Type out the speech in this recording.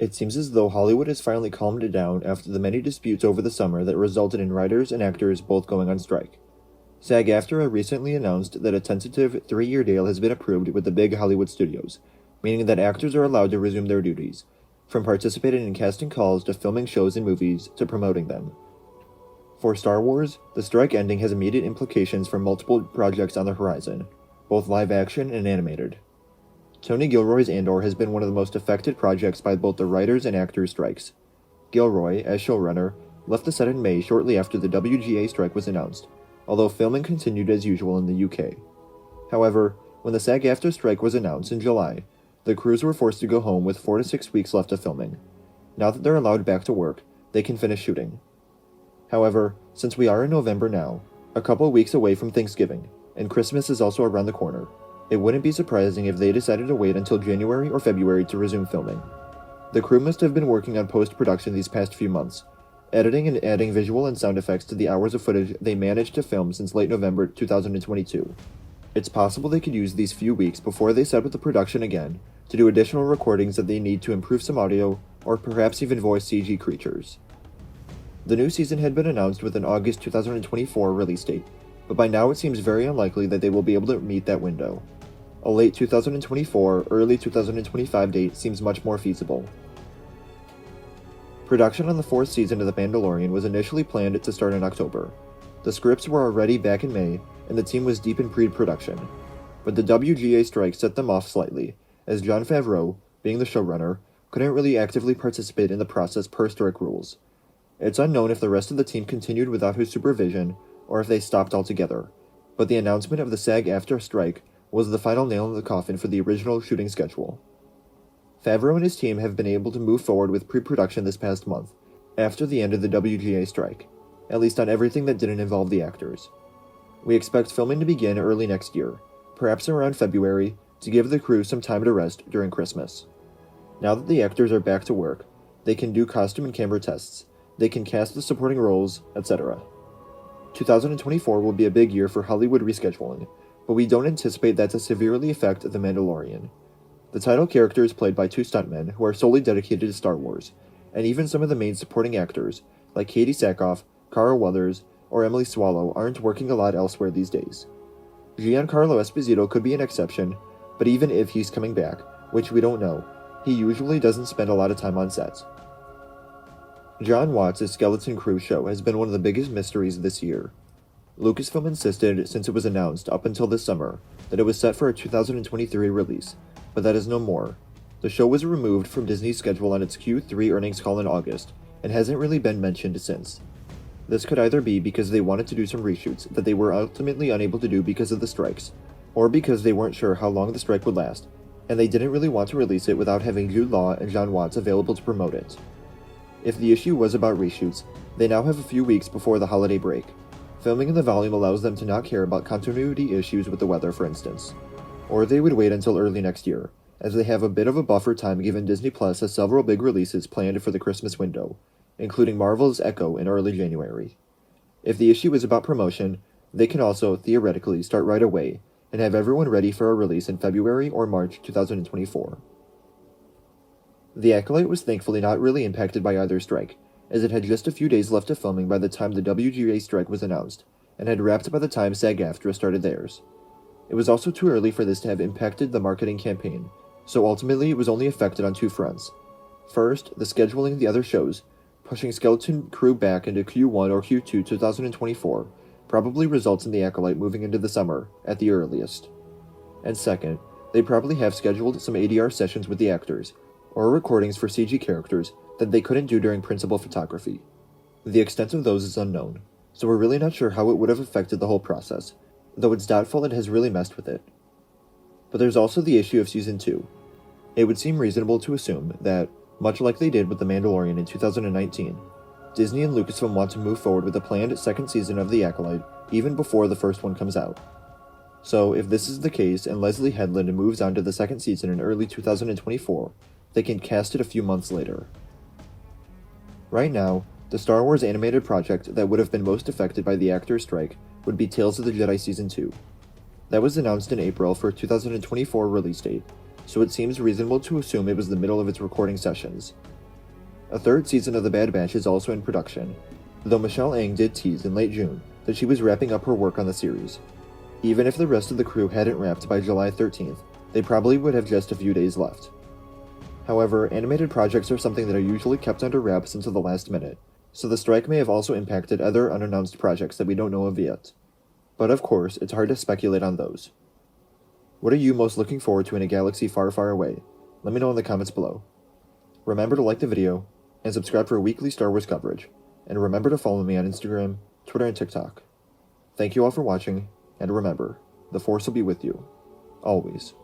It seems as though Hollywood has finally calmed down after the many disputes over the summer that resulted in writers and actors both going on strike. SAG AFTRA recently announced that a tentative 3-year deal has been approved with the big Hollywood studios, meaning that actors are allowed to resume their duties, from participating in casting calls to filming shows and movies to promoting them. For Star Wars, the strike ending has immediate implications for multiple projects on the horizon, both live action and animated. Tony Gilroy's Andor has been one of the most affected projects by both the writers and actors' strikes. Gilroy, as showrunner, left the set in May shortly after the WGA strike was announced, although filming continued as usual in the UK. However, when the SAG-AFTRA strike was announced in July, the crews were forced to go home with 4 to 6 weeks left of filming. Now that they're allowed back to work, they can finish shooting. However, since we are in November now, a couple weeks away from Thanksgiving, and Christmas is also around the corner, it wouldn't be surprising if they decided to wait until January or February to resume filming. The crew must have been working on post-production these past few months, editing and adding visual and sound effects to the hours of footage they managed to film since late November 2022. It's possible they could use these few weeks before they set with the production again to do additional recordings that they need to improve some audio or perhaps even voice CG creatures. The new season had been announced with an August 2024 release date, but by now it seems very unlikely that they will be able to meet that window. A late 2024, early 2025 date seems much more feasible. Production on the 4th season of The Mandalorian was initially planned to start in October. The scripts were already back in May, and the team was deep in pre-production. But the WGA strike set them off slightly, as Jon Favreau, being the showrunner, couldn't really actively participate in the process per strike rules. It's unknown if the rest of the team continued without his supervision, or if they stopped altogether, but the announcement of the SAG-AFTRA strike was the final nail in the coffin for the original shooting schedule. Favreau and his team have been able to move forward with pre-production this past month, after the end of the WGA strike, at least on everything that didn't involve the actors. We expect filming to begin early next year, perhaps around February, to give the crew some time to rest during Christmas. Now that the actors are back to work, they can do costume and camera tests, they can cast the supporting roles, etc. 2024 will be a big year for Hollywood rescheduling, but we don't anticipate that to severely affect The Mandalorian. The title character is played by 2 stuntmen who are solely dedicated to Star Wars, and even some of the main supporting actors, like Katie Sackhoff, Carl Weathers, or Emily Swallow, aren't working a lot elsewhere these days. Giancarlo Esposito could be an exception, but even if he's coming back, which we don't know, he usually doesn't spend a lot of time on sets. Jon Watts' Skeleton Crew show has been one of the biggest mysteries this year. Lucasfilm insisted, since it was announced up until this summer, that it was set for a 2023 release, but that is no more. The show was removed from Disney's schedule on its Q3 earnings call in August, and hasn't really been mentioned since. This could either be because they wanted to do some reshoots that they were ultimately unable to do because of the strikes, or because they weren't sure how long the strike would last, and they didn't really want to release it without having Jude Law and Jon Watts available to promote it. If the issue was about reshoots, they now have a few weeks before the holiday break. Filming in the volume allows them to not care about continuity issues with the weather, for instance. Or they would wait until early next year, as they have a bit of a buffer time given Disney Plus has several big releases planned for the Christmas window, including Marvel's Echo in early January. If the issue is about promotion, they can also, theoretically, start right away, and have everyone ready for a release in February or March 2024. The Acolyte was thankfully not really impacted by either strike, as it had just a few days left of filming by the time the WGA strike was announced, and had wrapped by the time SAG-AFTRA started theirs. It was also too early for this to have impacted the marketing campaign, so ultimately it was only affected on 2 fronts. First, the scheduling of the other shows, pushing Skeleton Crew back into Q1 or Q2 2024, probably results in the Acolyte moving into the summer, at the earliest. And second, they probably have scheduled some ADR sessions with the actors, or recordings for CG characters that they couldn't do during principal photography. The extent of those is unknown, so we're really not sure how it would have affected the whole process, though it's doubtful it has really messed with it. But there's also the issue of Season 2. It would seem reasonable to assume that, much like they did with The Mandalorian in 2019, Disney and Lucasfilm want to move forward with the planned 2nd season of The Acolyte even before the first one comes out. So if this is the case and Leslie Headland moves on to the 2nd season in early 2024, they can cast it a few months later. Right now, the Star Wars animated project that would have been most affected by the actors' strike would be Tales of the Jedi Season 2. That was announced in April for a 2024 release date, so it seems reasonable to assume it was the middle of its recording sessions. A third season of The Bad Batch is also in production, though Michelle Ang did tease in late June that she was wrapping up her work on the series. Even if the rest of the crew hadn't wrapped by July 13th, they probably would have just a few days left. However, animated projects are something that are usually kept under wraps until the last minute, so the strike may have also impacted other unannounced projects that we don't know of yet. But of course, it's hard to speculate on those. What are you most looking forward to in a galaxy far, far away? Let me know in the comments below. Remember to like the video, and subscribe for weekly Star Wars coverage, and remember to follow me on Instagram, Twitter, and TikTok. Thank you all for watching, and remember, the Force will be with you, always.